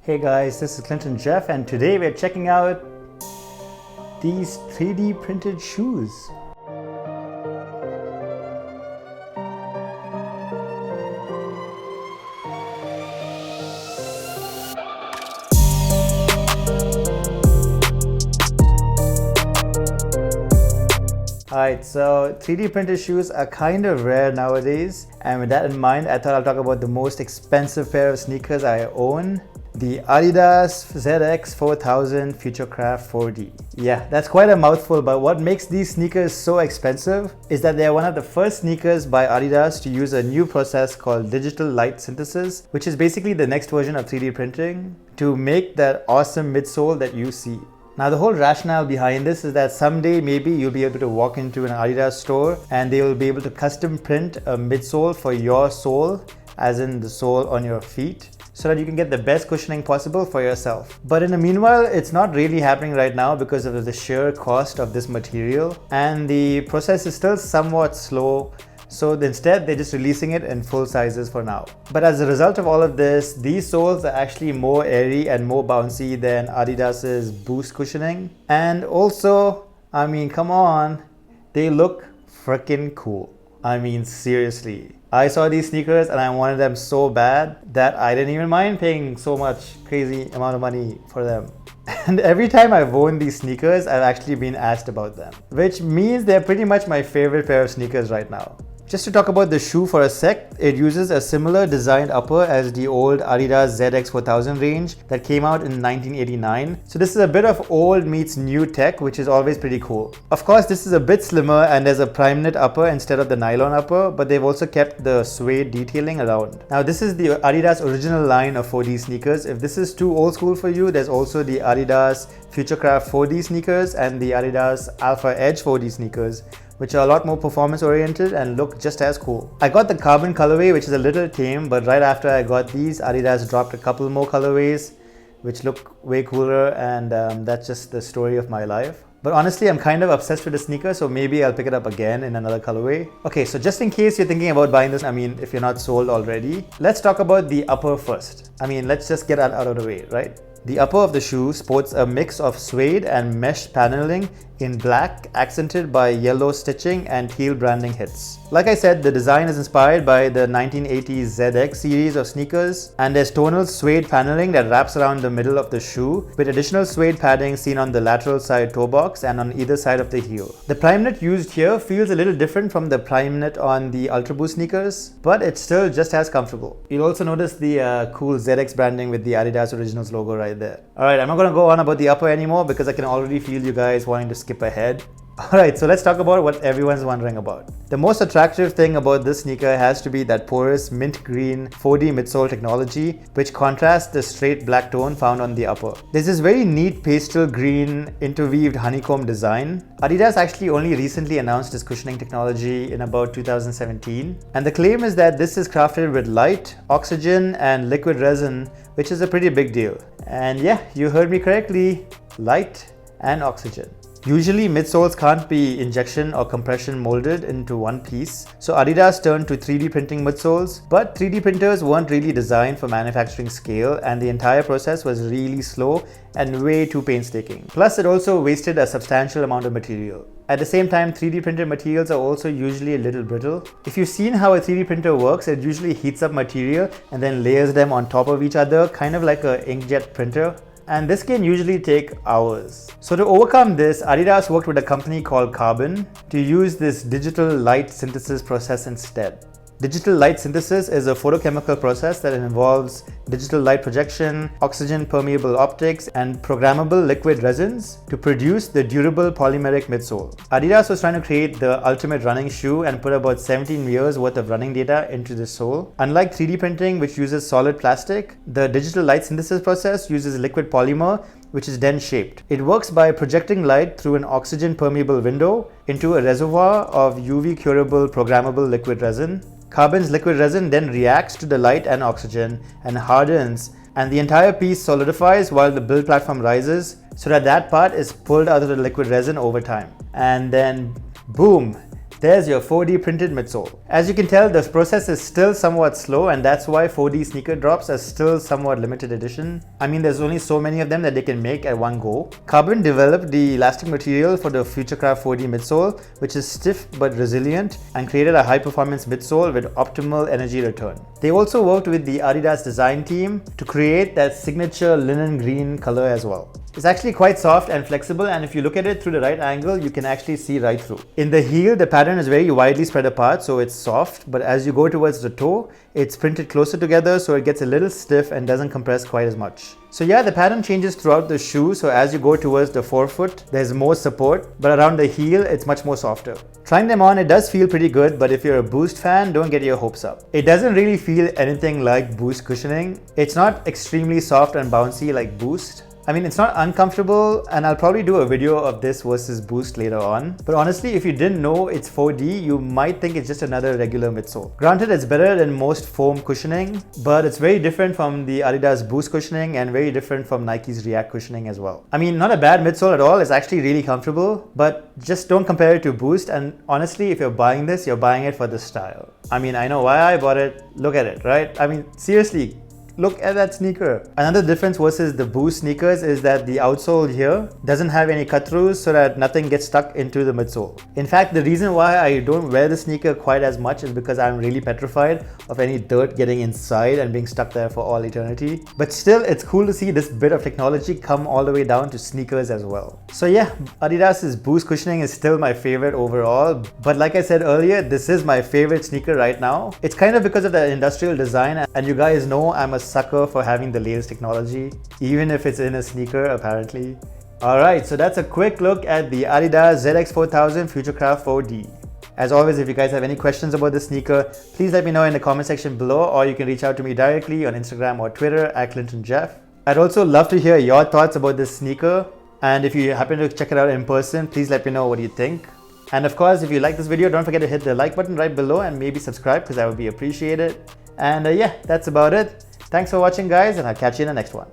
Hey guys, this is Clinton Jeff and today we're checking out these 3D printed shoes. Alright, so 3D printed shoes are kind of rare nowadays, and with that in mind, I thought I'll talk about the most expensive pair of sneakers I own. The Adidas ZX4000 Futurecraft 4D. Yeah, that's quite a mouthful, but what makes these sneakers so expensive is that they're one of the first sneakers by Adidas to use a new process called digital light synthesis, which is basically the next version of 3D printing to make that awesome midsole that you see. Now the whole rationale behind this is that someday maybe you'll be able to walk into an Adidas store and they will be able to custom print a midsole for your sole, as in the sole on your feet, so that you can get the best cushioning possible for yourself. But in the meanwhile, it's not really happening right now because of the sheer cost of this material, and the process is still somewhat slow. So instead, they're just releasing it in full sizes for now. But as a result of all of this, these soles are actually more airy and more bouncy than Adidas's Boost cushioning. And also, I mean, come on, they look freaking cool. I mean, seriously. I saw these sneakers and I wanted them so bad that I didn't even mind paying so much crazy amount of money for them. And every time I've worn these sneakers, I've actually been asked about them, which means they're pretty much my favorite pair of sneakers right now. Just to talk about the shoe for a sec, it uses a similar designed upper as the old Adidas ZX4000 range that came out in 1989. So this is a bit of old meets new tech, which is always pretty cool. Of course, this is a bit slimmer and there's a prime knit upper instead of the nylon upper, but they've also kept the suede detailing around. Now this is the Adidas original line of 4D sneakers. If this is too old school for you, there's also the Adidas Futurecraft 4D sneakers and the Adidas Alpha Edge 4D sneakers, which are a lot more performance oriented and look just as cool. I got the Carbon Colorway, which is a little tame, but right after I got these, Adidas dropped a couple more colorways which look way cooler, and that's just the story of my life. But honestly, I'm kind of obsessed with the sneaker, so maybe I'll pick it up again in another colorway. Okay, so just in case you're thinking about buying this, I mean, if you're not sold already, let's talk about the upper first. I mean, let's just get that out of the way, right? The upper of the shoe sports a mix of suede and mesh paneling in black, accented by yellow stitching and teal branding hits. Like I said, the design is inspired by the 1980s ZX series of sneakers, and there's tonal suede paneling that wraps around the middle of the shoe, with additional suede padding seen on the lateral side toe box and on either side of the heel. The prime knit used here feels a little different from the prime knit on the Ultra Boost sneakers, but it's still just as comfortable. You'll also notice the cool ZX branding with the Adidas Originals logo right there. Alright, I'm not going to go on about the upper anymore because I can already feel you guys wanting to skip ahead. Alright, so let's talk about what everyone's wondering about. The most attractive thing about this sneaker has to be that porous mint green 4D midsole technology, which contrasts the straight black tone found on the upper. There's this very neat pastel green interweaved honeycomb design. Adidas actually only recently announced this cushioning technology in about 2017, and the claim is that this is crafted with light, oxygen and liquid resin, which is a pretty big deal. And yeah, you heard me correctly, light and oxygen. Usually midsoles can't be injection or compression molded into one piece, so Adidas turned to 3D printing midsoles, but 3D printers weren't really designed for manufacturing scale, and the entire process was really slow and way too painstaking. Plus it also wasted a substantial amount of material. At the same time, 3D printed materials are also usually a little brittle. If you've seen how a 3D printer works, it usually heats up material and then layers them on top of each other, kind of like an inkjet printer. And this can usually take hours. So to overcome this, Adidas worked with a company called Carbon to use this digital light synthesis process instead. Digital light synthesis is a photochemical process that involves digital light projection, oxygen permeable optics, and programmable liquid resins to produce the durable polymeric midsole. Adidas was trying to create the ultimate running shoe and put about 17 years worth of running data into the sole. Unlike 3D printing, which uses solid plastic, the digital light synthesis process uses liquid polymer, which is then shaped. It works by projecting light through an oxygen permeable window into a reservoir of UV curable programmable liquid resin. Carbon's liquid resin then reacts to the light and oxygen and hardens, and the entire piece solidifies while the build platform rises, so that part is pulled out of the liquid resin over time. And then boom, there's your 4D printed midsole. As you can tell, this process is still somewhat slow, and that's why 4D sneaker drops are still somewhat limited edition. I mean, there's only so many of them that they can make at one go. Carbon developed the elastic material for the Futurecraft 4D midsole, which is stiff but resilient, and created a high-performance midsole with optimal energy return. They also worked with the Adidas design team to create that signature linen green color as well. It's actually quite soft and flexible, and if you look at it through the right angle, you can actually see right through. In the heel, the pattern is very widely spread apart, so it's soft, but as you go towards the toe, it's printed closer together, so it gets a little stiff and doesn't compress quite as much. So yeah, the pattern changes throughout the shoe, so as you go towards the forefoot, there's more support, but around the heel, it's much more softer. Trying them on, it does feel pretty good, but if you're a Boost fan, don't get your hopes up. It doesn't really feel anything like Boost cushioning. It's not extremely soft and bouncy like Boost. I mean, it's not uncomfortable, and I'll probably do a video of this versus Boost later on. But honestly, if you didn't know it's 4D, you might think it's just another regular midsole. Granted, it's better than most foam cushioning, but it's very different from the Adidas Boost cushioning and very different from Nike's React cushioning as well. I mean, not a bad midsole at all. It's actually really comfortable, but just don't compare it to Boost. And honestly, if you're buying this, you're buying it for the style. I mean, I know why I bought it. Look at it, right? I mean, seriously. Look at that sneaker. Another difference versus the Boost sneakers is that the outsole here doesn't have any cut-throughs so that nothing gets stuck into the midsole. In fact, the reason why I don't wear the sneaker quite as much is because I'm really petrified of any dirt getting inside and being stuck there for all eternity. But still, it's cool to see this bit of technology come all the way down to sneakers as well. So yeah, Adidas's Boost cushioning is still my favorite overall. But like I said earlier, this is my favorite sneaker right now. It's kind of because of the industrial design, and you guys know I'm a sucker for having the latest technology, even if it's in a sneaker apparently. Alright, so that's a quick look at the Adidas ZX4000 Futurecraft 4D. As always, if you guys have any questions about this sneaker, please let me know in the comment section below, or you can reach out to me directly on Instagram or Twitter at ClintonJeff. I'd also love to hear your thoughts about this sneaker, and if you happen to check it out in person, please let me know what you think. And of course, if you like this video, don't forget to hit the like button right below and maybe subscribe, because that would be appreciated. And yeah, that's about it. Thanks for watching, guys, and I'll catch you in the next one.